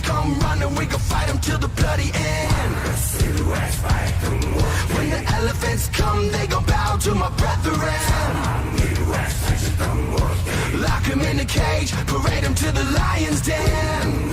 come running, we gon' fight them till the bloody end. When the elephants come, they gon' bow to my brethren. Lock him in a cage, parade him to the lion's den.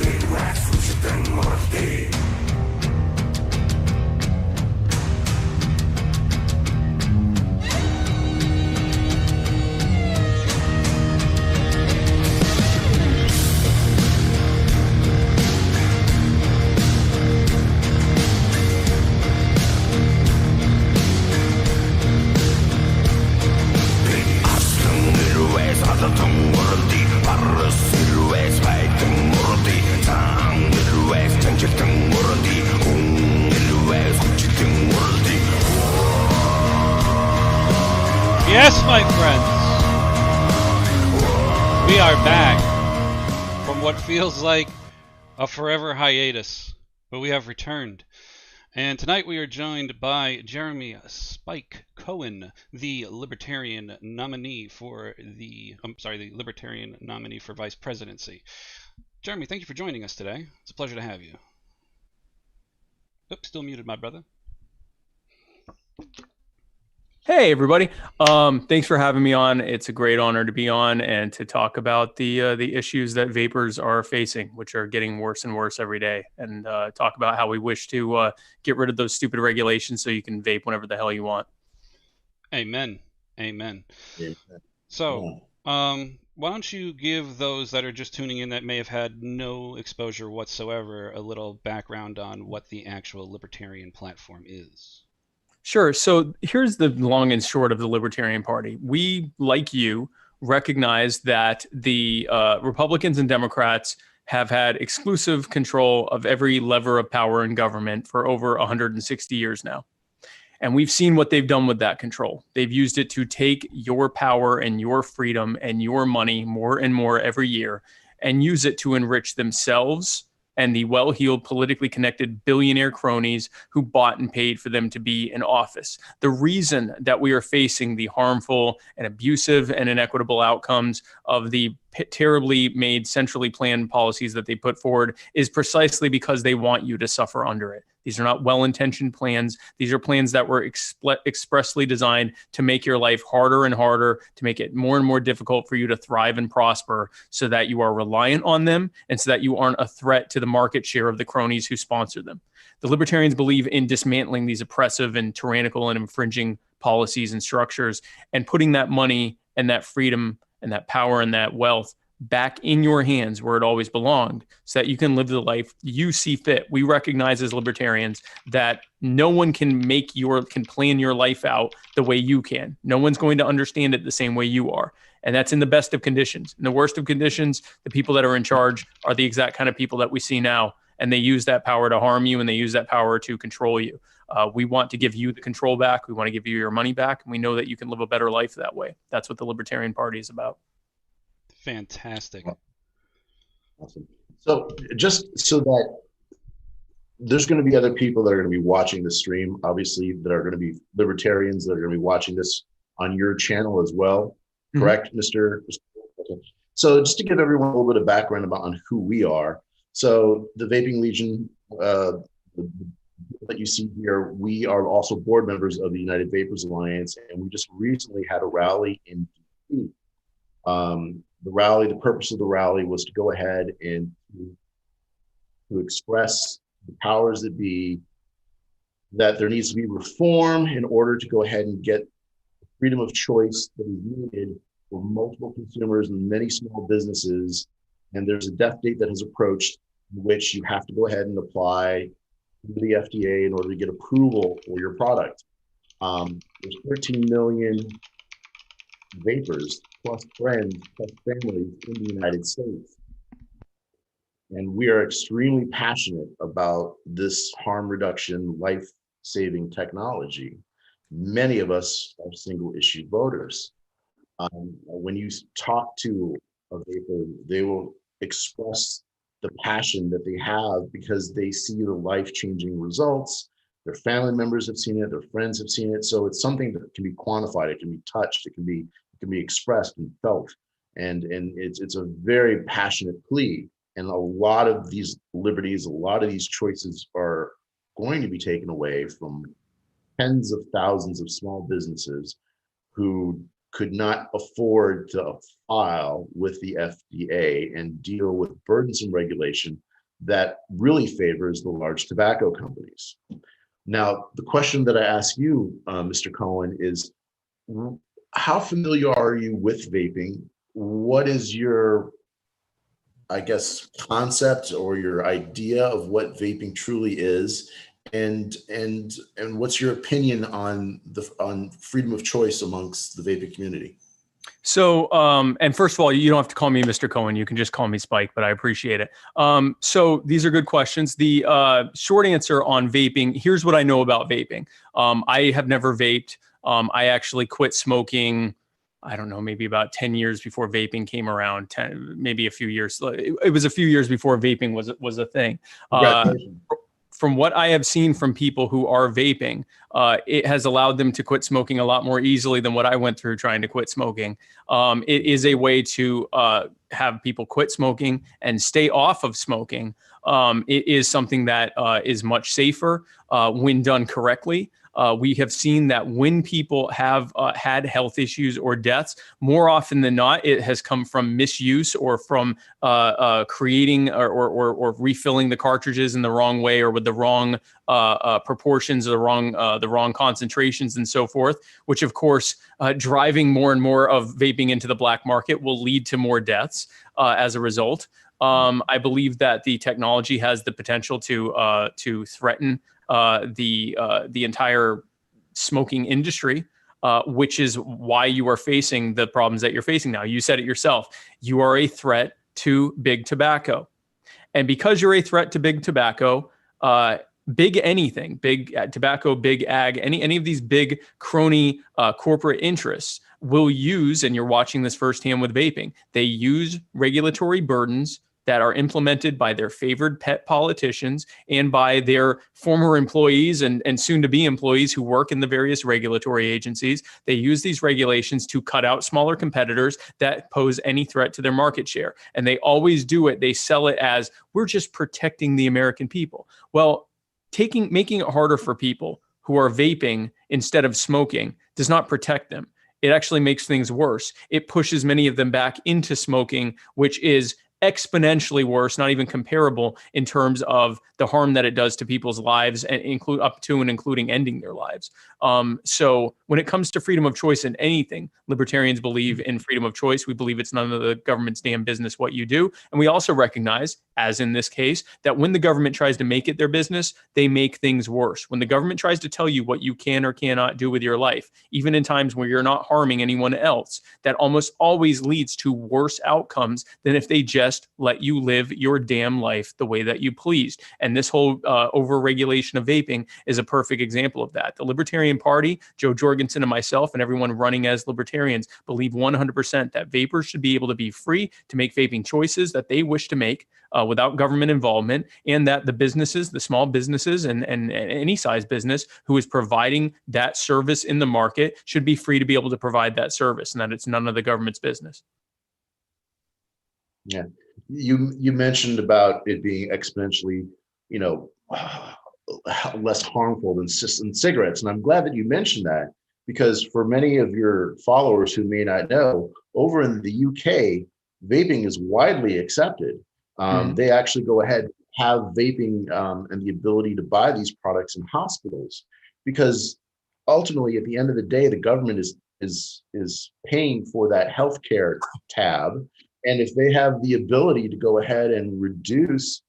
Yes, my friends, we are back from what feels like a forever hiatus, but we have returned. And tonight we are joined by Jeremy Spike Cohen, the Libertarian nominee for the Libertarian nominee for vice presidency. Jeremy, thank you for joining us today. It's a pleasure to have you. Oops, still muted, my brother. Hey, everybody. Thanks for having me on. It's a great honor to be on and to talk about the issues that vapors are facing, which are getting worse and worse every day, and talk about how we wish to get rid of those stupid regulations so you can vape whenever the hell you want. Amen. Amen. So, why don't you give those that are just tuning in that may have had no exposure whatsoever a little background on what the actual Libertarian platform is? Sure. So here's the long and short of the Libertarian Party. We, like you, recognize that the Republicans and Democrats have had exclusive control of every lever of power in government for over 160 years now. And we've seen what they've done with that control. They've used it to take your power and your freedom and your money more and more every year and use it to enrich themselves and the well-heeled, politically connected billionaire cronies who bought and paid for them to be in office. The reason that we are facing the harmful and abusive and inequitable outcomes of the terribly made, centrally planned policies that they put forward is precisely because they want you to suffer under it. These are not well-intentioned plans. These are plans that were expressly designed to make your life harder and harder, to make it more and more difficult for you to thrive and prosper so that you are reliant on them and so that you aren't a threat to the market share of the cronies who sponsor them. The Libertarians believe in dismantling these oppressive and tyrannical and infringing policies and structures and putting that money and that freedom and that power and that wealth back in your hands where it always belonged so that you can live the life you see fit. We recognize as libertarians that no one can plan your life out the way you can. No one's going to understand it the same way you are. And that's in the best of conditions. In the worst of conditions, the people that are in charge are the exact kind of people that we see now. And they use that power to harm you and they use that power to control you. We want to give you the control back. We want to give you your money back. And we know that you can live a better life that way. That's what the Libertarian Party is about. Fantastic. Awesome. So just so that there's going to be other people that are going to be watching the stream, obviously, that are going to be libertarians that are going to be watching this on your channel as well. Correct, Mr. Okay. So just to give everyone a little bit of background on who we are. So the Vaping Legion that you see here, we are also board members of the United Vapors Alliance, and we just recently had a rally in DC. The purpose of the rally was to go ahead and to express the powers that be that there needs to be reform in order to go ahead and get freedom of choice that is needed for multiple consumers and many small businesses. And there's a death date that has approached in which you have to go ahead and apply to the FDA in order to get approval for your product. There's 13 million vapors plus friends plus families in the United States. And we are extremely passionate about this harm reduction, life-saving technology. Many of us are single issue voters. When you talk to a vapor, they will express the passion that they have because they see the life-changing results. Their family members have seen it, their friends have seen it. So it's something that can be quantified, it can be touched, it can be expressed and felt. And it's a very passionate plea And a lot of these liberties, a lot of these choices are going to be taken away from tens of thousands of small businesses who could not afford to file with the FDA and deal with burdensome regulation that really favors the large tobacco companies. Now, the question that I ask you, Mr. Cohen, is how familiar are you with vaping? What is your, I guess, concept or your idea of what vaping truly is? And what's your opinion on freedom of choice amongst the vaping community? So, and first of all, you don't have to call me Mr. Cohen. You can just call me Spike, but I appreciate it. So these are good questions. The short answer on vaping, here's what I know about vaping. I have never vaped. I actually quit smoking, I don't know, maybe about 10 years before vaping came around, maybe a few years. It was a few years before vaping was a thing. Congratulations. From what I have seen from people who are vaping, it has allowed them to quit smoking a lot more easily than what I went through trying to quit smoking. It is a way to have people quit smoking and stay off of smoking. It is something that is much safer when done correctly. We have seen that when people have had health issues or deaths, more often than not, it has come from misuse or from creating or refilling the cartridges in the wrong way or with the wrong proportions, or the wrong concentrations, and so forth. Which, of course, driving more and more of vaping into the black market will lead to more deaths as a result. I believe that the technology has the potential to threaten the entire smoking industry, which is why you are facing the problems that you're facing now. You said it yourself. You are a threat to big tobacco. And because you're a threat to big tobacco, big anything, big tobacco, big ag, any of these big crony corporate interests will use, and you're watching this firsthand with vaping, they use regulatory burdens that are implemented by their favored pet politicians and by their former employees and soon-to-be employees who work in the various regulatory agencies. They use these regulations to cut out smaller competitors that pose any threat to their market share. And they always do it. They sell it as, we're just protecting the American people. Well, making it harder for people who are vaping instead of smoking does not protect them. It actually makes things worse. It pushes many of them back into smoking, which is exponentially worse, not even comparable in terms of the harm that it does to people's lives, and including ending their lives. So when it comes to freedom of choice in anything, libertarians believe in freedom of choice. We believe it's none of the government's damn business what you do. And we also recognize, as in this case, that when the government tries to make it their business, they make things worse. When the government tries to tell you what you can or cannot do with your life, even in times where you're not harming anyone else, that almost always leads to worse outcomes than if they just let you live your damn life the way that you pleased. And this whole over-regulation of vaping is a perfect example of that. The Libertarian Party, Jo Jorgensen and myself and everyone running as libertarians believe 100% that vapors should be able to be free to make vaping choices that they wish to make without government involvement, and that the businesses, the small businesses and any size business who is providing that service in the market should be free to be able to provide that service, and that it's none of the government's business. Yeah. You mentioned about it being exponentially, less harmful than cigarettes. And I'm glad that you mentioned that, because for many of your followers who may not know, over in the UK, vaping is widely accepted. They actually go ahead and have vaping and the ability to buy these products in hospitals, because ultimately, at the end of the day, the government is paying for that healthcare tab. And if they have the ability to go ahead and reduce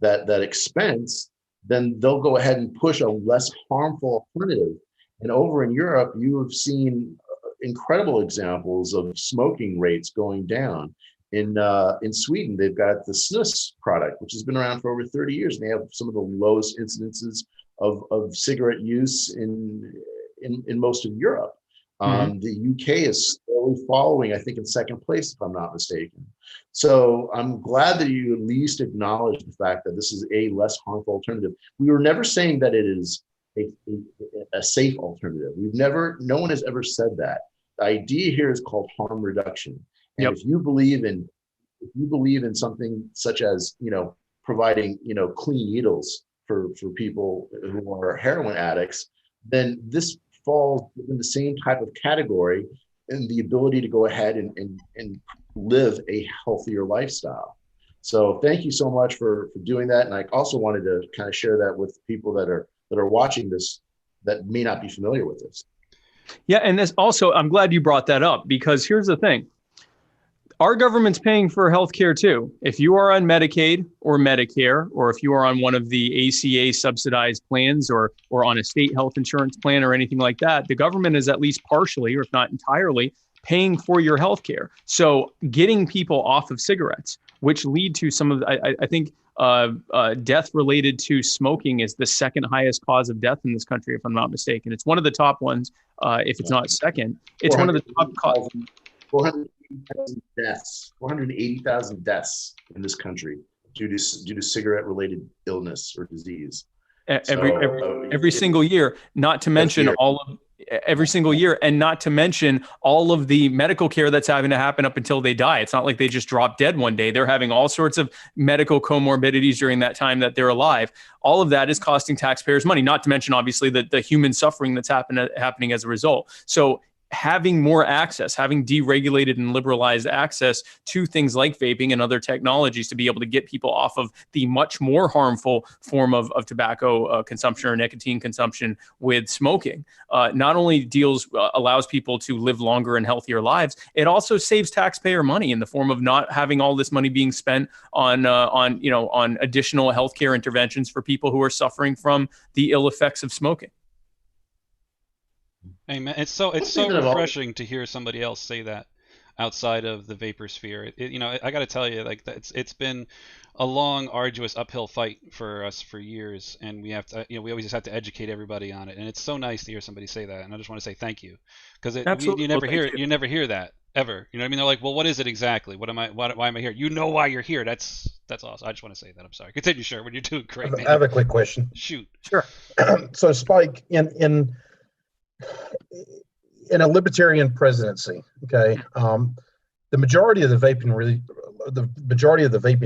that expense, then they'll go ahead and push a less harmful alternative. And over in Europe, you have seen incredible examples of smoking rates going down. In Sweden, they've got the snus product, which has been around for over 30 years. And they have some of the lowest incidences of cigarette use in most of Europe. The UK is slowly following, I think, in second place, if I'm not mistaken. So I'm glad that you at least acknowledge the fact that this is a less harmful alternative. We were never saying that it is a safe alternative. No one has ever said that. The idea here is called harm reduction. And if you believe in if you believe in something such as, providing, clean needles for people who are heroin addicts, then this falls in the same type of category and the ability to go ahead and live a healthier lifestyle. So thank you so much for doing that. And I also wanted to kind of share that with people that are watching this that may not be familiar with this. Yeah, and this also, I'm glad you brought that up, because here's the thing. Our government's paying for healthcare too. If you are on Medicaid or Medicare, or if you are on one of the ACA subsidized plans or on a state health insurance plan or anything like that, the government is at least partially, or if not entirely, paying for your healthcare. So getting people off of cigarettes, which lead to some of, I think, death related to smoking is the second highest cause of death in this country, if I'm not mistaken. It's one of the top ones, if it's not second. It's one of the top causes. 480,000 deaths in this country due to cigarette-related illness or disease. Every single year, not to mention every single year, and not to mention all of the medical care that's having to happen up until they die. It's not like they just drop dead one day. They're having all sorts of medical comorbidities during that time that they're alive. All of that is costing taxpayers money, not to mention, obviously, the human suffering that's happening as a result. So having more access, having deregulated and liberalized access to things like vaping and other technologies to be able to get people off of the much more harmful form of tobacco consumption or nicotine consumption with smoking, not only allows people to live longer and healthier lives, it also saves taxpayer money in the form of not having all this money being spent on additional healthcare interventions for people who are suffering from the ill effects of smoking. Hey man, it's so refreshing to hear somebody else say that outside of the vapor sphere. I got to tell you, like, it's been a long, arduous uphill fight for us for years, and we have to, we always just have to educate everybody on it. And it's so nice to hear somebody say that, and I just want to say thank you, because you never hear that ever. You know what I mean? They're like, well, what is it exactly? Why am I here? You know why you're here. That's awesome. I just want to say that. I'm sorry. Continue, sure. When you're doing great, man. I have a quick question. Shoot. Sure. So, Spike, in a libertarian presidency, okay, the majority of the vaping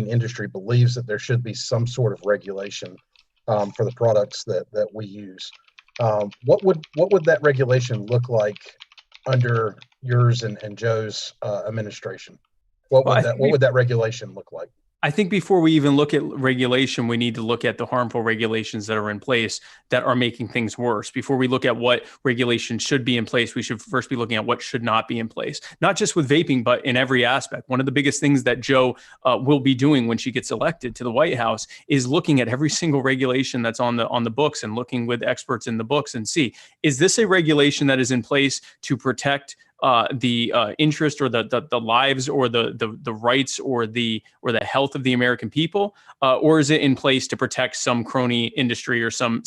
industry believes that there should be some sort of regulation for the products that we use. What would that regulation look like under yours and Joe's administration? What would that regulation look like? I think before we even look at regulation, we need to look at the harmful regulations that are in place that are making things worse. Before we look at what regulation should be in place, we should first be looking at what should not be in place, not just with vaping, but in every aspect. One of the biggest things that Jo will be doing when she gets elected to the White House is looking at every single regulation that's on the books and looking with experts in the books and see, is this a regulation that is in place to protect the interest or the lives or the rights or the health of the American people, or is it in place to protect some crony industry or some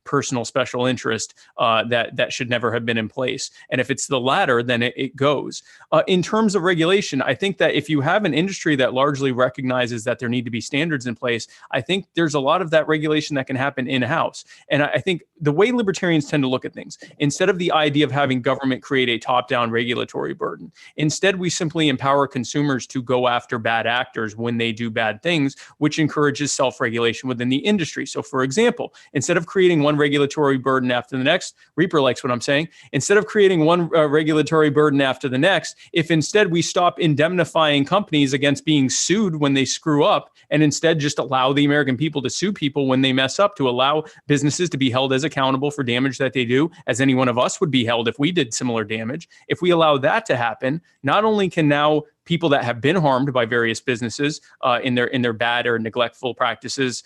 personal special interest that should never have been in place? And if it's the latter, then it goes. In terms of regulation, I think that if you have an industry that largely recognizes that there need to be standards in place, I think there's a lot of that regulation that can happen in-house. And I think the way libertarians tend to look at things, instead of the idea of having government create a top-down regulatory burden, instead we simply empower consumers to go after bad actors when they do bad things, which encourages self-regulation within the industry. So for example, instead of creating one regulatory burden after the next, Reaper likes what I'm saying, instead of creating one regulatory burden after the next, if instead we stop indemnifying companies against being sued when they screw up, and instead just allow the American people to sue people when they mess up, to allow businesses to be held as accountable for damage that they do, as any one of us would be held if we did similar damage. If we allow that to happen, not only can now people that have been harmed by various businesses in their bad or neglectful practices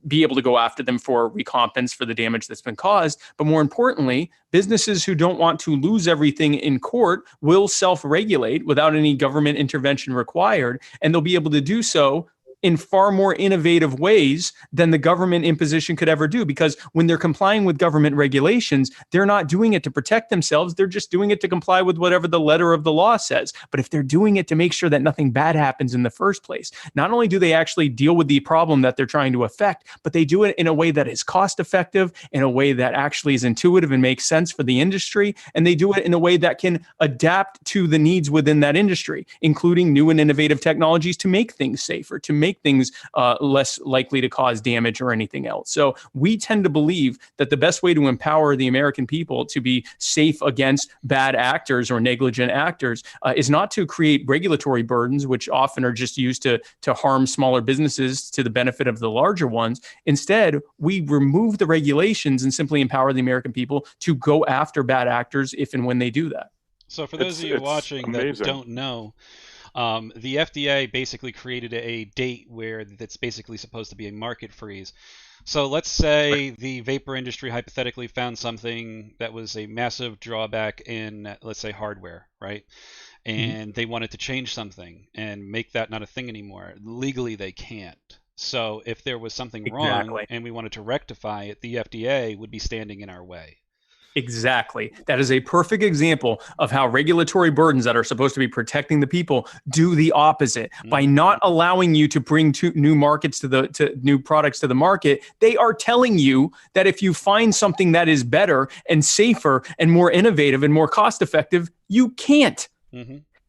be able to go after them for recompense for the damage that's been caused, but more importantly, businesses who don't want to lose everything in court will self-regulate without any government intervention required, and they'll be able to do so in far more innovative ways than the government imposition could ever do. Because when they're complying with government regulations, they're not doing it to protect themselves. They're just doing it to comply with whatever the letter of the law says. But if they're doing it to make sure that nothing bad happens in the first place, not only do they actually deal with the problem that they're trying to affect, but they do it in a way that is cost effective, in a way that actually is intuitive and makes sense for the industry. And they do it in a way that can adapt to the needs within that industry, including new and innovative technologies to make things safer, to make things less likely to cause damage or anything else. So we tend to believe that the best way to empower the American people to be safe against bad actors or negligent actors is not to create regulatory burdens, which often are just used to harm smaller businesses to the benefit of the larger ones. Instead, we remove the regulations and simply empower the American people to go after bad actors if and when they do that. So for those of you watching that don't know, the FDA basically created a date where that's basically supposed to be a market freeze. So let's say the vapor industry hypothetically found something that was a massive drawback in, let's say, hardware, right? And they wanted to change something and make that not a thing anymore. Legally, they can't. So if there was something wrong and we wanted to rectify it, the FDA would be standing in our way. Exactly. That is a perfect example of how regulatory burdens that are supposed to be protecting the people do the opposite. By not allowing you to bring new markets to new products to the market, they are telling you that if you find something that is better and safer and more innovative and more cost effective, you can't.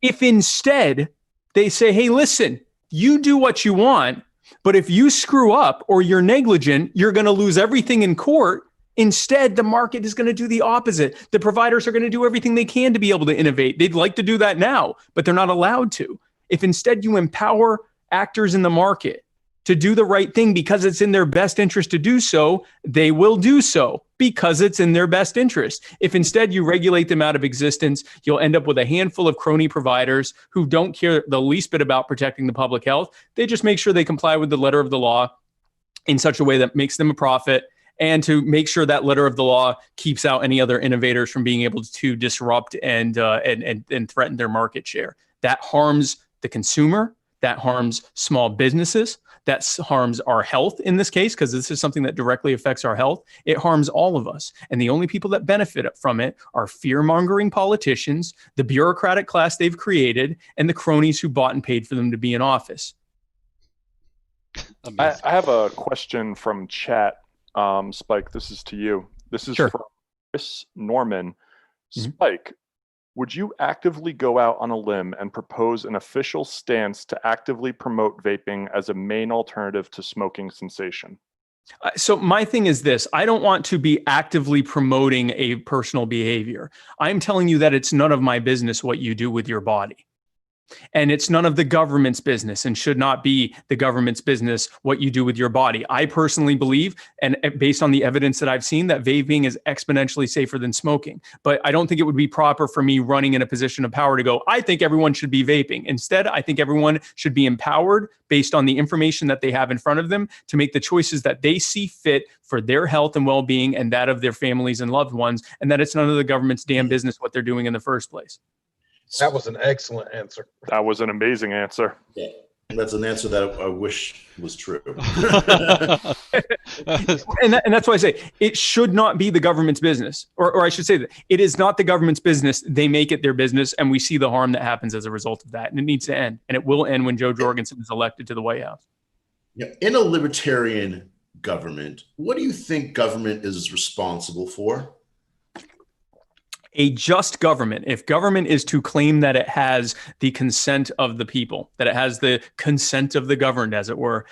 If instead they say, hey, listen, you do what you want, but if you screw up or you're negligent, you're going to lose everything in court. Instead, the market is going to do the opposite. The providers are going to do everything they can to be able to innovate. They'd like to do that now, but they're not allowed to. If instead you empower actors in the market to do the right thing because it's in their best interest to do so, they will do so because it's in their best interest. If instead you regulate them out of existence, you'll end up with a handful of crony providers who don't care the least bit about protecting the public health. They just make sure they comply with the letter of the law in such a way that makes them a profit, and to make sure that letter of the law keeps out any other innovators from being able to disrupt and threaten their market share. That harms the consumer. That harms small businesses. That harms our health in this case, because this is something that directly affects our health. It harms all of us. And the only people that benefit from it are fear-mongering politicians, the bureaucratic class they've created, and the cronies who bought and paid for them to be in office. I have a question from chat. Spike, this is to you. This is from Chris Norman. Spike, would you actively go out on a limb and propose an official stance to actively promote vaping as a main alternative to smoking cessation? So my thing is this: I don't want to be actively promoting a personal behavior. I'm telling you that it's none of my business what you do with your body. And it's none of the government's business and should not be the government's business what you do with your body. I personally believe, and based on the evidence that I've seen, that vaping is exponentially safer than smoking. But I don't think it would be proper for me running in a position of power to go, I think everyone should be vaping. Instead, I think everyone should be empowered based on the information that they have in front of them to make the choices that they see fit for their health and well-being and that of their families and loved ones, and that it's none of the government's damn business what they're doing in the first place. That was an excellent answer. That was an amazing answer. Yeah, that's an answer that I wish was true. and that's why I say it should not be the government's business, or I should say that it is not the government's business. They make it their business, and we see the harm that happens as a result of that, and it needs to end, and it will end when Jo Jorgensen is elected to the White House. Yeah, in a libertarian government, what do you think government is responsible for? A just government, if government is to claim that it has the consent of the people, that it has the consent of the governed, as it were,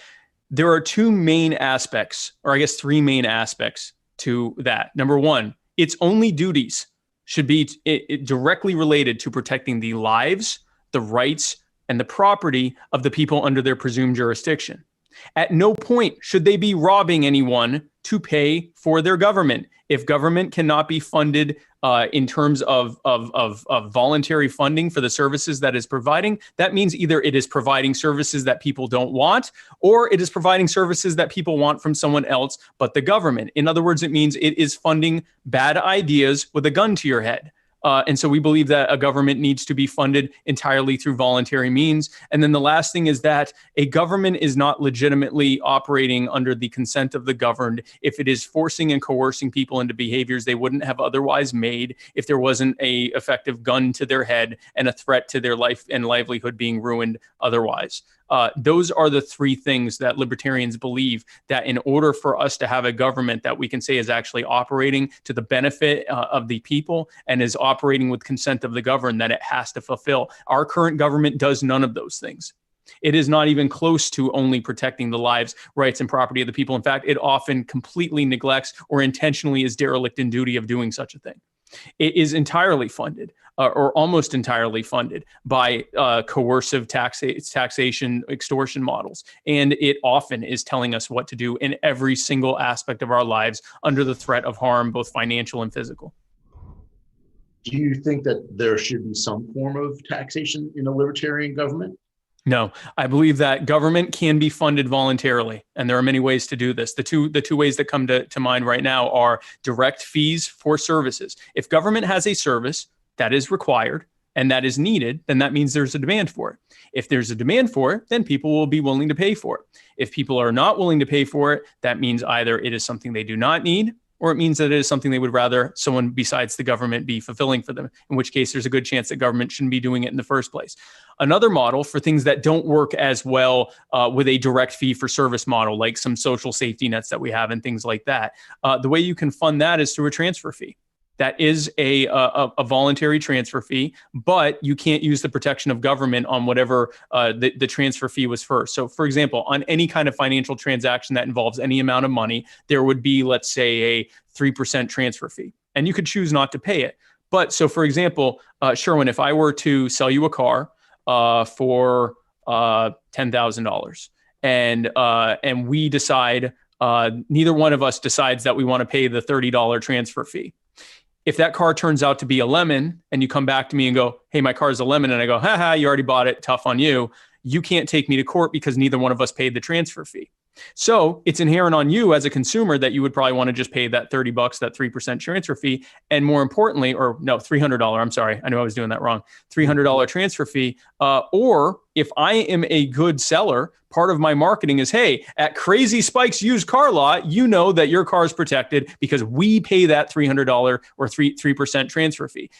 there are two main aspects, or I guess three main aspects to that. Number one, its only duties should be directly related to protecting the lives, the rights, and the property of the people under their presumed jurisdiction. At no point should they be robbing anyone to pay for their government. If government cannot be funded in terms of voluntary funding for the services that is providing, that means either it is providing services that people don't want, or it is providing services that people want from someone else but the government. In other words, it means it is funding bad ideas with a gun to your head. And so we believe that a government needs to be funded entirely through voluntary means. And then the last thing is that a government is not legitimately operating under the consent of the governed if it is forcing and coercing people into behaviors they wouldn't have otherwise made if there wasn't a effective gun to their head and a threat to their life and livelihood being ruined otherwise. Those are the three things that libertarians believe, that in order for us to have a government that we can say is actually operating to the benefit of the people and is operating with consent of the governed, that it has to fulfill. Our current government does none of those things. It is not even close to only protecting the lives, rights, and property of the people. In fact, it often completely neglects or intentionally is derelict in duty of doing such a thing. It is entirely funded or almost entirely funded by coercive taxation extortion models. And it often is telling us what to do in every single aspect of our lives under the threat of harm, both financial and physical. Do you think that there should be some form of taxation in a libertarian government? No, I believe that government can be funded voluntarily, and there are many ways to do this. The two ways that come to mind right now are direct fees for services. If government has a service that is required and that is needed, then that means there's a demand for it. If there's a demand for it, then people will be willing to pay for it. If people are not willing to pay for it, that means either it is something they do not need, or it means that it is something they would rather someone besides the government be fulfilling for them, in which case there's a good chance that government shouldn't be doing it in the first place. Another model for things that don't work as well with a direct fee for service model, like some social safety nets that we have and things like that, the way you can fund that is through a transfer fee. That is a voluntary transfer fee, but you can't use the protection of government on whatever the transfer fee was first. So, for example, on any kind of financial transaction that involves any amount of money, there would be, let's say, a 3% transfer fee, and you could choose not to pay it. But so, for example, Sherwin, if I were to sell you a car for $10,000, and we decide, neither one of us decides that we want to pay the $30 transfer fee. If that car turns out to be a lemon and you come back to me and go, hey, my car's a lemon, and I go, haha, you already bought it, tough on you, you can't take me to court because neither one of us paid the transfer fee. So it's inherent on you as a consumer that you would probably want to just pay that $30, that 3% transfer fee. And more importantly, or no, $300, I'm sorry, I knew I was doing that wrong, $300 transfer fee. Or if I am a good seller, part of my marketing is, hey, at Crazy Spike's used car lot, you know that your car is protected because we pay that $300 or 3% transfer fee.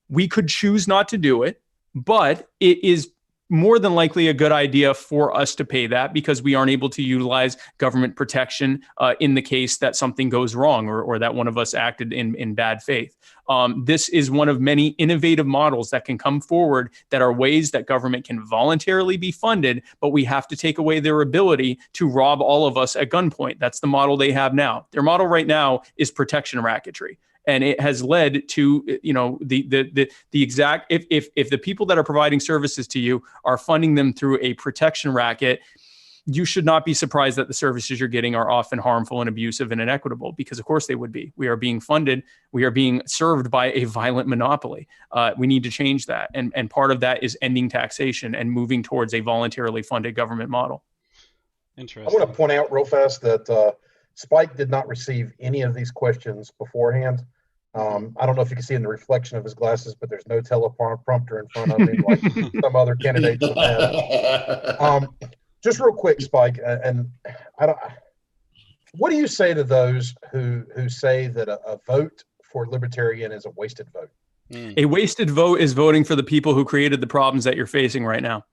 We could choose not to do it, but it is more than likely a good idea for us to pay that because we aren't able to utilize government protection in the case that something goes wrong or that one of us acted in bad faith. This is one of many innovative models that can come forward that are ways that government can voluntarily be funded, but we have to take away their ability to rob all of us at gunpoint. That's the model they have now. Their model right now is protection racketry. And it has led to, the exact, if the people that are providing services to you are funding them through a protection racket, you should not be surprised that the services you're getting are often harmful and abusive and inequitable, because of course they would be. We are being funded. We are being served by a violent monopoly. We need to change that. And part of that is ending taxation and moving towards a voluntarily funded government model. Interesting. I want to point out real fast that Spike did not receive any of these questions beforehand. I don't know if you can see in the reflection of his glasses, but there's no teleprompter in front of him like some other candidates would have. Just real quick, Spike, and what do you say to those who say that a vote for libertarian is a wasted vote? A wasted vote is voting for the people who created the problems that you're facing right now.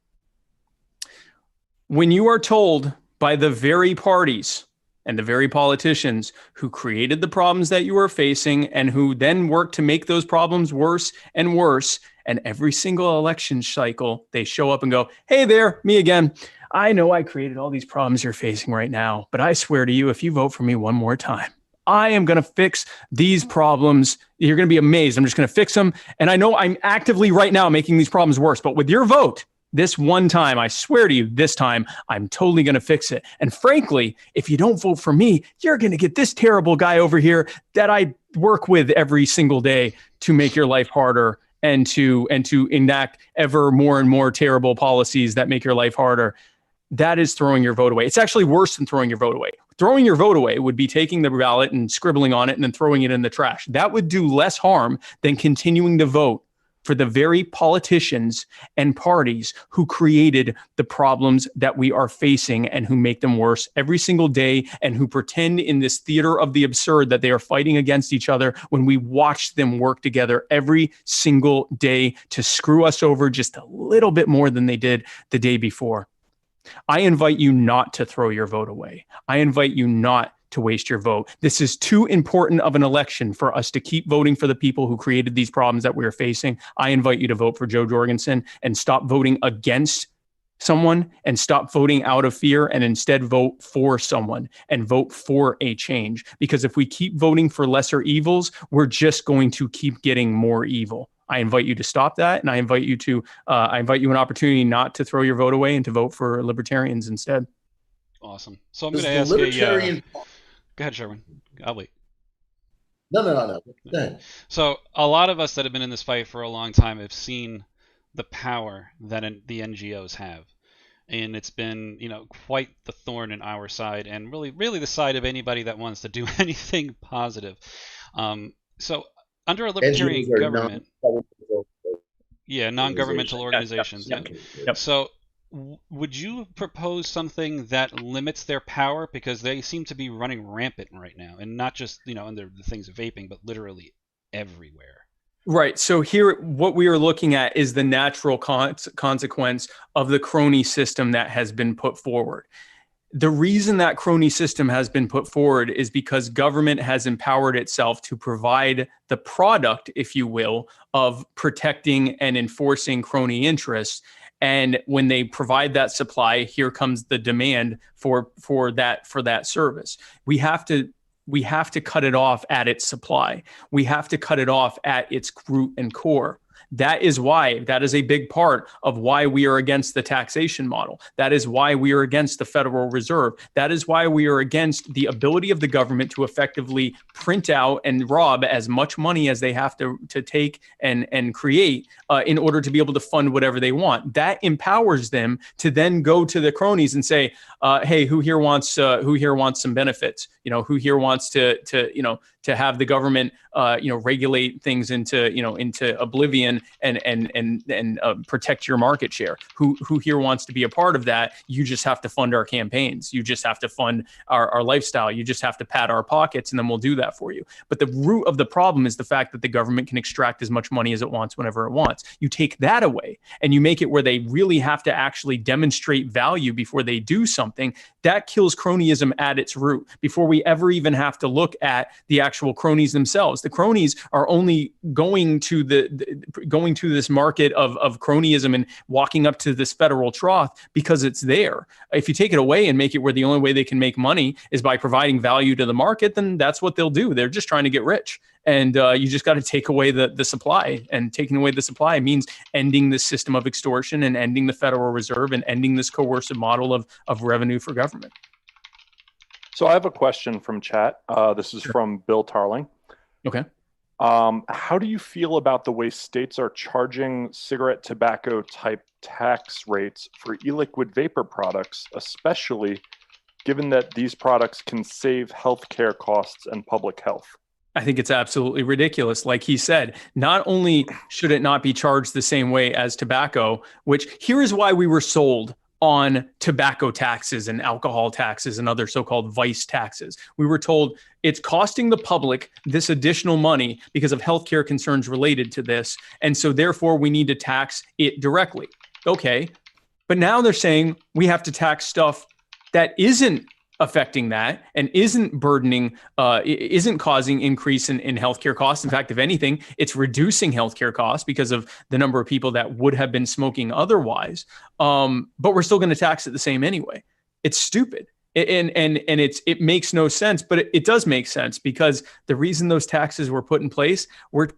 When you are told by the very parties and the very politicians who created the problems that you are facing and who then work to make those problems worse and worse, and every single election cycle, they show up and go, hey there, me again. I know I created all these problems you're facing right now, but I swear to you, if you vote for me one more time, I am going to fix these problems. You're going to be amazed. I'm just going to fix them. And I know I'm actively right now making these problems worse, but with your vote, this one time, I swear to you, this time, I'm totally going to fix it. And frankly, if you don't vote for me, you're going to get this terrible guy over here that I work with every single day to make your life harder and to enact ever more and more terrible policies that make your life harder. That is throwing your vote away. It's actually worse than throwing your vote away. Throwing your vote away would be taking the ballot and scribbling on it and then throwing it in the trash. That would do less harm than continuing to vote for the very politicians and parties who created the problems that we are facing and who make them worse every single day, and who pretend in this theater of the absurd that they are fighting against each other when we watch them work together every single day to screw us over just a little bit more than they did the day before. I invite you not to throw your vote away. I invite you not to waste your vote. This is too important of an election for us to keep voting for the people who created these problems that we are facing. I invite you to vote for Jo Jorgensen and stop voting against someone and stop voting out of fear, and instead vote for someone and vote for a change. Because if we keep voting for lesser evils, we're just going to keep getting more evil. I invite you to stop that, and I invite you an opportunity not to throw your vote away and to vote for libertarians instead. Awesome. So I'm going to ask Go ahead, Sherwin. I'll wait. No. Go ahead. So a lot of us that have been in this fight for a long time have seen the power that the NGOs have. And it's been, quite the thorn in our side, and really the side of anybody that wants to do anything positive. So under a libertarian government, non-governmental organizations. Yep. So would you propose something that limits their power, because they seem to be running rampant right now, and not just under the things of vaping, but literally everywhere? Right. So here, what we are looking at is the natural consequence of the crony system that has been put forward. The reason that crony system has been put forward is because government has empowered itself to provide the product, if you will, of protecting and enforcing crony interests. And when they provide that supply, here comes the demand for that service. We have to cut it off at its supply. We have to cut it off at its root and core. That is a big part of why we are against the taxation model. That is why we are against the Federal Reserve. That is why we are against the ability of the government to effectively print out and rob as much money as they have to take and create in order to be able to fund whatever they want. That empowers them to then go to the cronies and say, hey, who here wants some benefits? Who here wants to have the government regulate things into oblivion and protect your market share? Who here wants to be a part of that? You just have to fund our campaigns. You just have to fund our lifestyle. You just have to pad our pockets, and then we'll do that for you. But the root of the problem is the fact that the government can extract as much money as it wants whenever it wants. You take that away and you make it where they really have to actually demonstrate value before they do something. That kills cronyism at its root before we ever even have to look at the actual cronies themselves. The cronies are only going to this market of cronyism and walking up to this federal trough because it's there. If you take it away and make it where the only way they can make money is by providing value to the market, then that's what they'll do. They're just trying to get rich. And you just got to take away the supply. And taking away the supply means ending the system of extortion and ending the Federal Reserve and ending this coercive model of revenue for government. So I have a question from chat. This is from Bill Tarling. Okay. How do you feel about the way states are charging cigarette tobacco type tax rates for e-liquid vapor products, especially given that these products can save healthcare costs and public health? I think it's absolutely ridiculous. Like he said, not only should it not be charged the same way as tobacco, which here is why we were sold on tobacco taxes and alcohol taxes and other so-called vice taxes. We were told it's costing the public this additional money because of healthcare concerns related to this. And so therefore we need to tax it directly. Okay. But now they're saying we have to tax stuff that isn't affecting that and isn't burdening, isn't causing increase in healthcare costs. In fact, if anything, it's reducing healthcare costs because of the number of people that would have been smoking otherwise. But we're still going to tax it the same anyway. It's stupid. And it makes no sense, but it does make sense because the reason those taxes were put in place were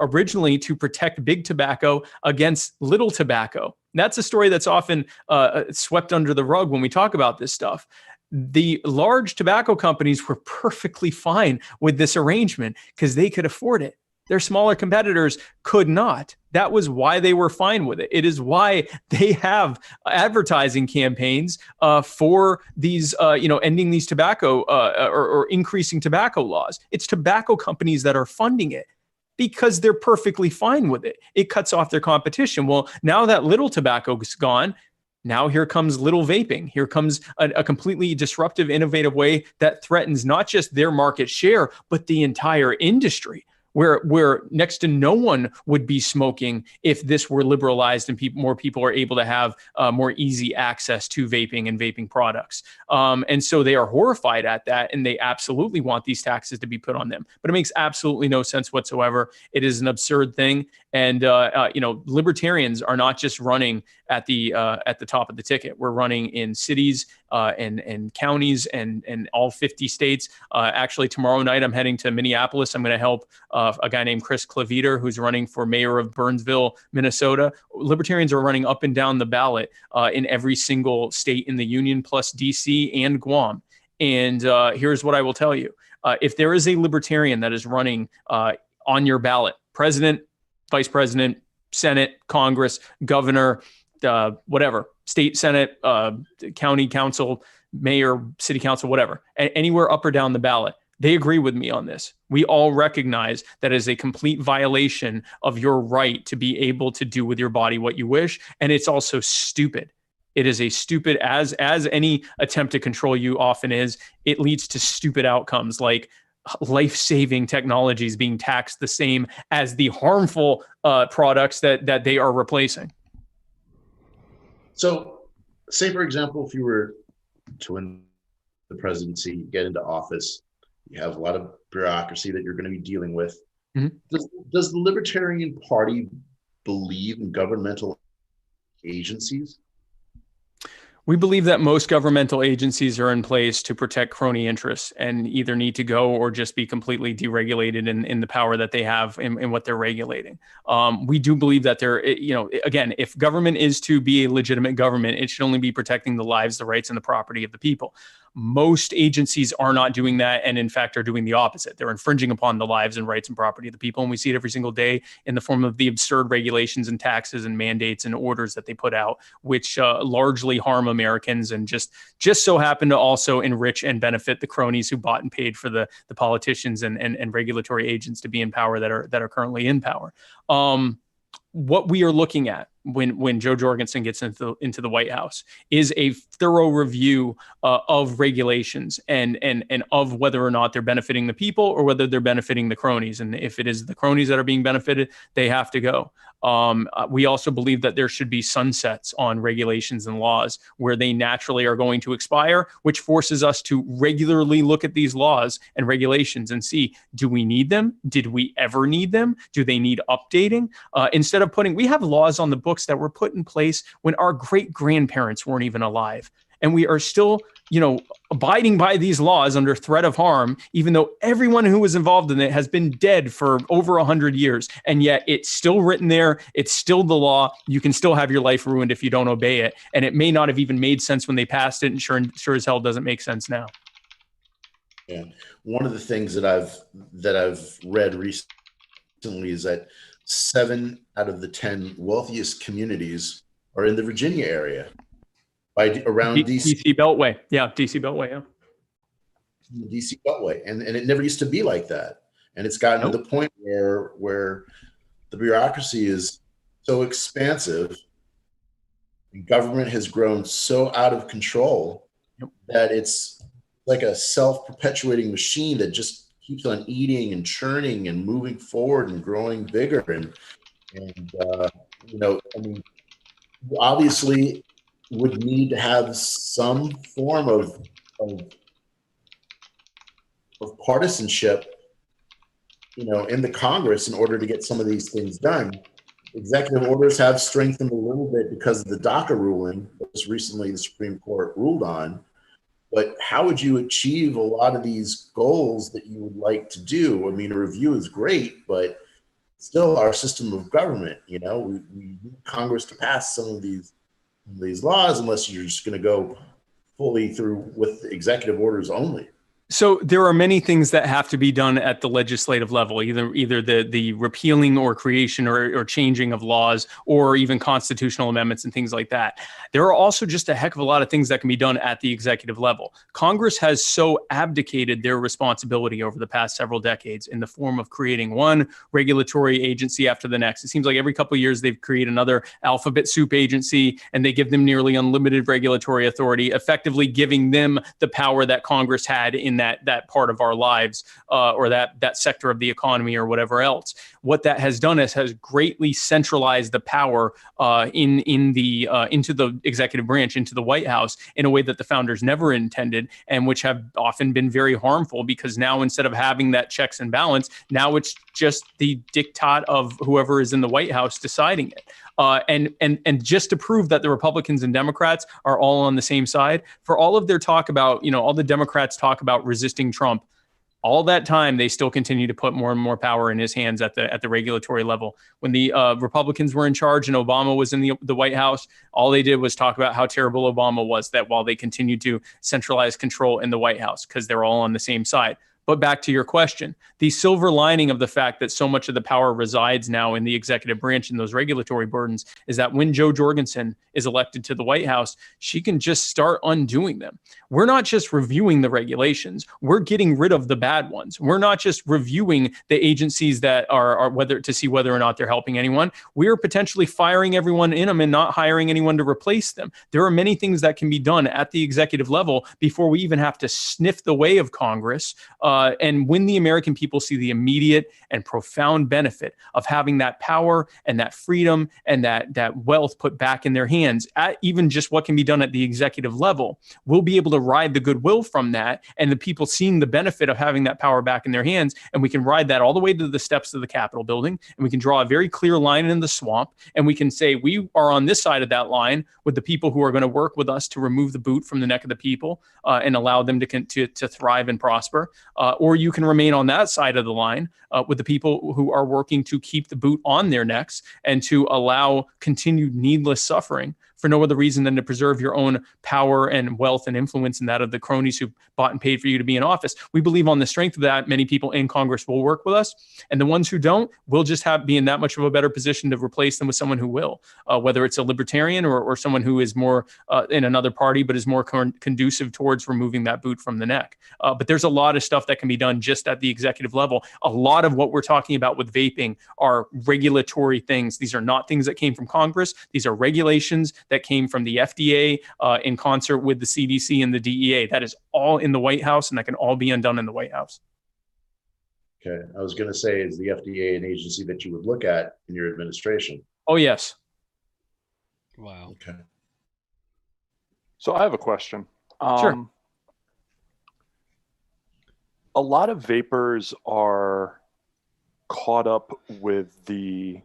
originally to protect big tobacco against little tobacco. That's a story that's often swept under the rug when we talk about this stuff. The large tobacco companies were perfectly fine with this arrangement because they could afford it. Their smaller competitors could not. That was why they were fine with it. It is why they have advertising campaigns for these, ending these tobacco or increasing tobacco laws. It's tobacco companies that are funding it because they're perfectly fine with it. It cuts off their competition. Well, now that little tobacco is gone, now here comes little vaping. Here comes a completely disruptive, innovative way that threatens not just their market share, but the entire industry, where next to no one would be smoking if this were liberalized and more people are able to have more easy access to vaping and vaping products. And so they are horrified at that, and they absolutely want these taxes to be put on them. But it makes absolutely no sense whatsoever. It is an absurd thing. And libertarians are not just running at the top of the ticket. We're running in cities and counties and all 50 states. Actually, tomorrow night I'm heading to Minneapolis. I'm going to help a guy named Chris Claviter, who's running for mayor of Burnsville, Minnesota. Libertarians are running up and down the ballot in every single state in the union, plus DC and Guam. And here's what I will tell you: if there is a libertarian that is running on your ballot, president, vice president, Senate, Congress, governor, whatever, state Senate, county council, mayor, city council, whatever, anywhere up or down the ballot, they agree with me on this. We all recognize that is a complete violation of your right to be able to do with your body what you wish. And it's also stupid. It is a stupid, as any attempt to control you often is, it leads to stupid outcomes like life-saving technologies being taxed the same as the harmful products that they are replacing. So, say for example, if you were to win the presidency, get into office, you have a lot of bureaucracy that you're going to be dealing with. Mm-hmm. Does the Libertarian Party believe in governmental agencies? We believe that most governmental agencies are in place to protect crony interests and either need to go or just be completely deregulated in the power that they have in what they're regulating. We do believe that again, if government is to be a legitimate government, it should only be protecting the lives, the rights, and the property of the people. Most agencies are not doing that, and in fact are doing the opposite. They're infringing upon the lives and rights and property of the people, and we see it every single day in the form of the absurd regulations and taxes and mandates and orders that they put out, which largely harm Americans and just so happen to also enrich and benefit the cronies who bought and paid for the politicians and regulatory agents to be in power that are currently in power. What we are looking at when Jo Jorgensen gets into the White House is a thorough review of regulations and of whether or not they're benefiting the people or whether they're benefiting the cronies. And if it is the cronies that are being benefited, they have to go. We also believe that there should be sunsets on regulations and laws where they naturally are going to expire, which forces us to regularly look at these laws and regulations and see, do we need them? Did we ever need them? Do they need updating? Instead of we have laws on the books that were put in place when our great grandparents weren't even alive. And we are still, abiding by these laws under threat of harm, even though everyone who was involved in it has been dead for over 100 years. And yet it's still written there. It's still the law. You can still have your life ruined if you don't obey it. And it may not have even made sense when they passed it, and sure as hell doesn't make sense now. Yeah. One of the things that I've read recently is that 7 out of the 10 wealthiest communities are in the Virginia area, around DC Beltway. Yeah, DC Beltway. Yeah, the DC Beltway, and it never used to be like that. And it's gotten to the point where the bureaucracy is so expansive, and government has grown so out of control that it's like a self-perpetuating machine that just keeps on eating and churning and moving forward and growing bigger. Obviously would need to have some form of partisanship, in the Congress in order to get some of these things done. Executive orders have strengthened a little bit because of the DACA ruling that was recently the Supreme Court ruled on. But how would you achieve a lot of these goals that you would like to do? I mean, a review is great, but still our system of government, we need Congress to pass some of these laws unless you're just going to go fully through with executive orders only. So there are many things that have to be done at the legislative level, either the repealing or creation or changing of laws, or even constitutional amendments and things like that. There are also just a heck of a lot of things that can be done at the executive level. Congress has so abdicated their responsibility over the past several decades in the form of creating one regulatory agency after the next. It seems like every couple of years they've created another alphabet soup agency, and they give them nearly unlimited regulatory authority, effectively giving them the power that Congress had in that part of our lives, or that sector of the economy or whatever else. What that has done is has greatly centralized the power into the executive branch, into the White House, in a way that the founders never intended, and which have often been very harmful, because now instead of having that checks and balance, now it's just the diktat of whoever is in the White House deciding it. And just to prove that the Republicans and Democrats are all on the same side, for all of their talk about, all the Democrats talk about resisting Trump, all that time they still continue to put more and more power in his hands at the regulatory level. When the Republicans were in charge and Obama was in the White House, all they did was talk about how terrible Obama was, that while they continued to centralize control in the White House, because they're all on the same side. But back to your question, the silver lining of the fact that so much of the power resides now in the executive branch and those regulatory burdens is that when Jo Jorgensen is elected to the White House, she can just start undoing them. We're not just reviewing the regulations. We're getting rid of the bad ones. We're not just reviewing the agencies that are whether to see whether or not they're helping anyone. We're potentially firing everyone in them and not hiring anyone to replace them. There are many things that can be done at the executive level before we even have to sniff the way of Congress. And when the American people see the immediate and profound benefit of having that power and that freedom and that wealth put back in their hands, at even just what can be done at the executive level, we'll be able to ride the goodwill from that, and the people seeing the benefit of having that power back in their hands, and we can ride that all the way to the steps of the Capitol building, and we can draw a very clear line in the swamp, and we can say we are on this side of that line with the people who are going to work with us to remove the boot from the neck of the people and allow them to thrive and prosper. Or you can remain on that side of the line with the people who are working to keep the boot on their necks and to allow continued needless suffering for no other reason than to preserve your own power and wealth and influence and that of the cronies who bought and paid for you to be in office. We believe on the strength of that, many people in Congress will work with us. And the ones who don't, will just be in that much of a better position to replace them with someone who will, whether it's a libertarian or someone who is more in another party, but is more conducive towards removing that boot from the neck. But there's a lot of stuff that can be done just at the executive level. A lot of what we're talking about with vaping are regulatory things. These are not things that came from Congress. These are regulations that came from the FDA in concert with the CDC and the DEA. That is all in the White House, and that can all be undone in the White House. Okay. I was going to say, is the FDA an agency that you would look at in your administration? Oh, yes. Wow. Okay. So I have a question. Sure. A lot of vapors are caught up with the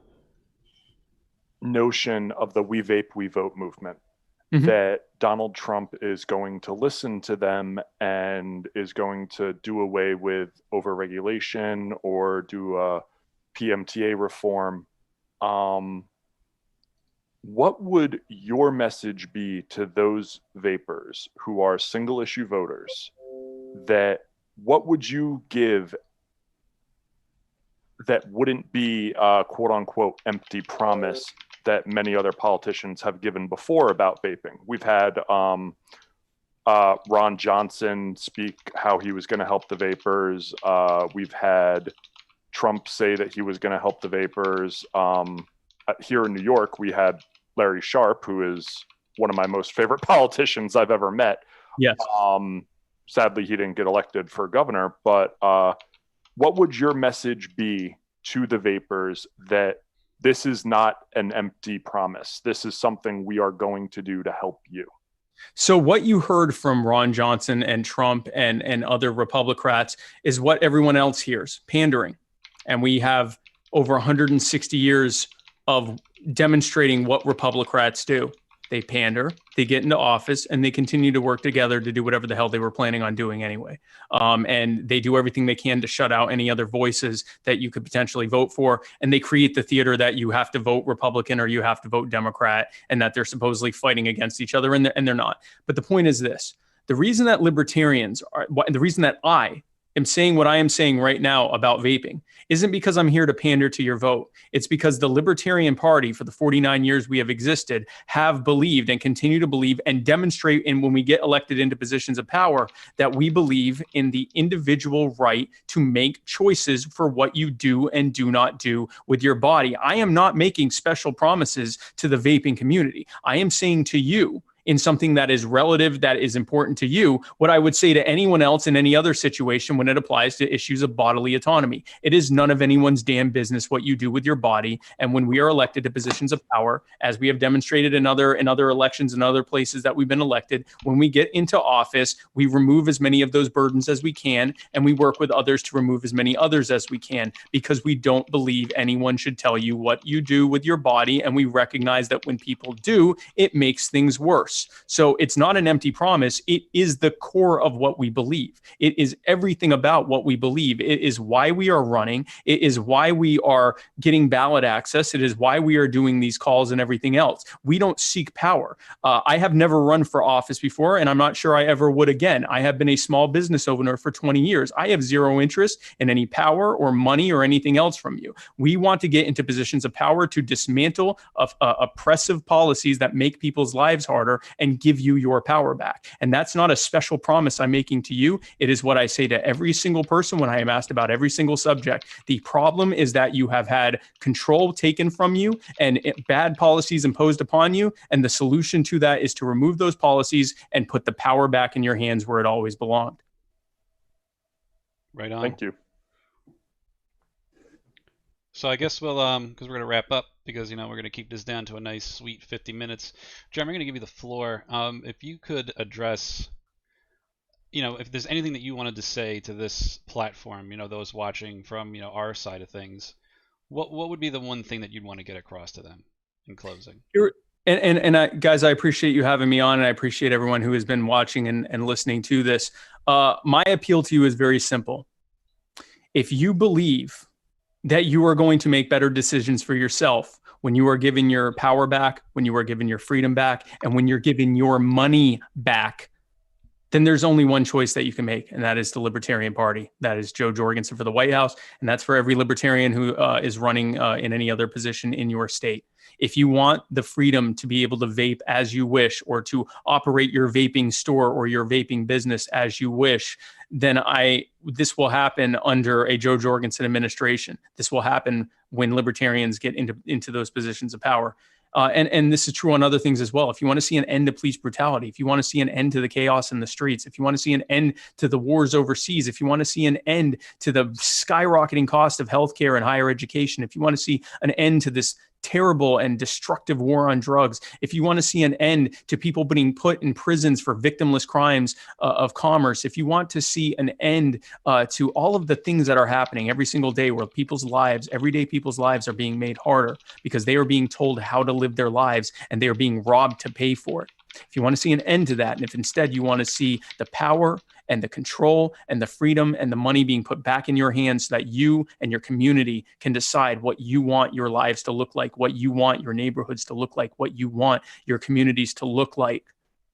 notion of the We Vape, We Vote movement, that Donald Trump is going to listen to them and is going to do away with overregulation or do a PMTA reform. What would your message be to those vapors who are single issue voters? What would you give that wouldn't be a quote unquote empty promise that many other politicians have given before about vaping? We've had Ron Johnson speak how he was going to help the vapors. We've had Trump say that he was going to help the vapors. Here in New York, we had Larry Sharpe, who is one of my most favorite politicians I've ever met. Yes. Sadly, he didn't get elected for governor, but what would your message be to the vapors that this is not an empty promise? This is something we are going to do to help you. So what you heard from Ron Johnson and Trump and other Republicrats is what everyone else hears, pandering. And we have over 160 years of demonstrating what Republicrats do. They pander, they get into office, and they continue to work together to do whatever the hell they were planning on doing anyway. And they do everything they can to shut out any other voices that you could potentially vote for. And they create the theater that you have to vote Republican or you have to vote Democrat, and that they're supposedly fighting against each other, and they're not. But the point is this. The reason that libertarians are, the reason that I am saying what I am saying right now about vaping isn't because I'm here to pander to your vote. It's because the Libertarian Party, for the 49 years we have existed, have believed and continue to believe and demonstrate in when we get elected into positions of power that we believe in the individual right to make choices for what you do and do not do with your body. I am not making special promises to the vaping community. I am saying to you, in something that is relative, that is important to you, what I would say to anyone else in any other situation when it applies to issues of bodily autonomy. It is none of anyone's damn business what you do with your body. And when we are elected to positions of power, as we have demonstrated in other elections and other places that we've been elected, when we get into office, we remove as many of those burdens as we can, and we work with others to remove as many others as we can, because we don't believe anyone should tell you what you do with your body. And we recognize that when people do, it makes things worse. So it's not an empty promise. It is the core of what we believe. It is everything about what we believe. It is why we are running. It is why we are getting ballot access. It is why we are doing these calls and everything else. We don't seek power. I have never run for office before, and I'm not sure I ever would again. I have been a small business owner for 20 years. I have zero interest in any power or money or anything else from you. We want to get into positions of power to dismantle oppressive policies that make people's lives harder and give you your power back. And that's not a special promise I'm making to you. It is what I say to every single person when I am asked about every single subject. The problem is that you have had control taken from you and bad policies imposed upon you. And the solution to that is to remove those policies and put the power back in your hands where it always belonged. Right on. Thank you. So I guess we'll, because we're going to wrap up, because, we're going to keep this down to a nice, sweet 50 minutes. Jeremy, I'm going to give you the floor. If you could address, if there's anything that you wanted to say to this platform, those watching from, our side of things, what would be the one thing that you'd want to get across to them in closing? Guys, I appreciate you having me on, and I appreciate everyone who has been watching and listening to this. My appeal to you is very simple. If you believe that you are going to make better decisions for yourself when you are given your power back, when you are given your freedom back, and when you're given your money back, then there's only one choice that you can make, and that is the Libertarian Party. That is Jo Jorgensen for the White House, and that's for every libertarian who is running in any other position in your state. If you want the freedom to be able to vape as you wish, or to operate your vaping store or your vaping business as you wish, then this will happen under a Jo Jorgensen administration. This will happen when libertarians get into those positions of power. And this is true on other things as well. If you want to see an end to police brutality, if you want to see an end to the chaos in the streets, if you want to see an end to the wars overseas, if you want to see an end to the skyrocketing cost of healthcare and higher education, if you want to see an end to this terrible and destructive war on drugs, if you want to see an end to people being put in prisons for victimless crimes of commerce, if you want to see an end to all of the things that are happening every single day where everyday people's lives are being made harder because they are being told how to live their lives and they are being robbed to pay for it. If you want to see an end to that, and if instead you want to see the power and the control and the freedom and the money being put back in your hands so that you and your community can decide what you want your lives to look like, what you want your neighborhoods to look like, what you want your communities to look like,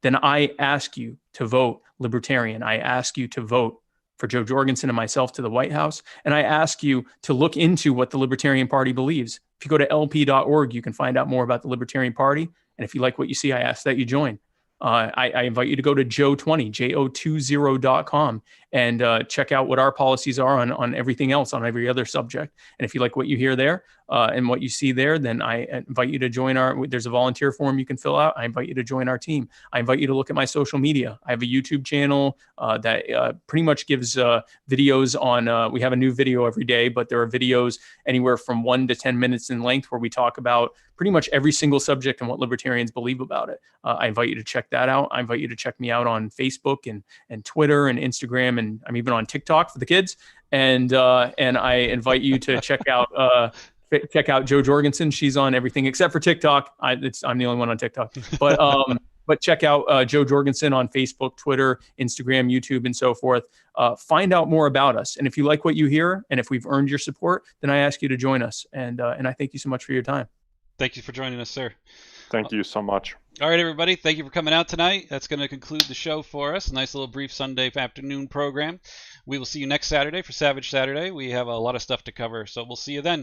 then I ask you to vote Libertarian. I ask you to vote for Jo Jorgensen and myself to the White House. And I ask you to look into what the Libertarian Party believes. If you go to lp.org, you can find out more about the Libertarian Party. And if you like what you see, I ask that you join. I invite you to go to jo20.com and check out what our policies are on everything else, on every other subject. And if you like what you hear there and what you see there, then I invite you to join there's a volunteer form you can fill out. I invite you to join our team. I invite you to look at my social media. I have a YouTube channel that pretty much gives videos on, we have a new video every day, but there are videos anywhere from 1 to 10 minutes in length where we talk about pretty much every single subject and what libertarians believe about it. I invite you to check that out. I invite you to check me out on Facebook and Twitter and Instagram, and I'm even on TikTok for the kids. And I invite you to check out Jo Jorgensen. She's on everything except for TikTok. I'm the only one on TikTok. But check out Jo Jorgensen on Facebook, Twitter, Instagram, YouTube, and so forth. Find out more about us. And if you like what you hear, and if we've earned your support, then I ask you to join us. And I thank you so much for your time. Thank you for joining us, sir. Thank you so much. All right, everybody. Thank you for coming out tonight. That's going to conclude the show for us. A nice little brief Sunday afternoon program. We will see you next Saturday for Savage Saturday. We have a lot of stuff to cover, so we'll see you then.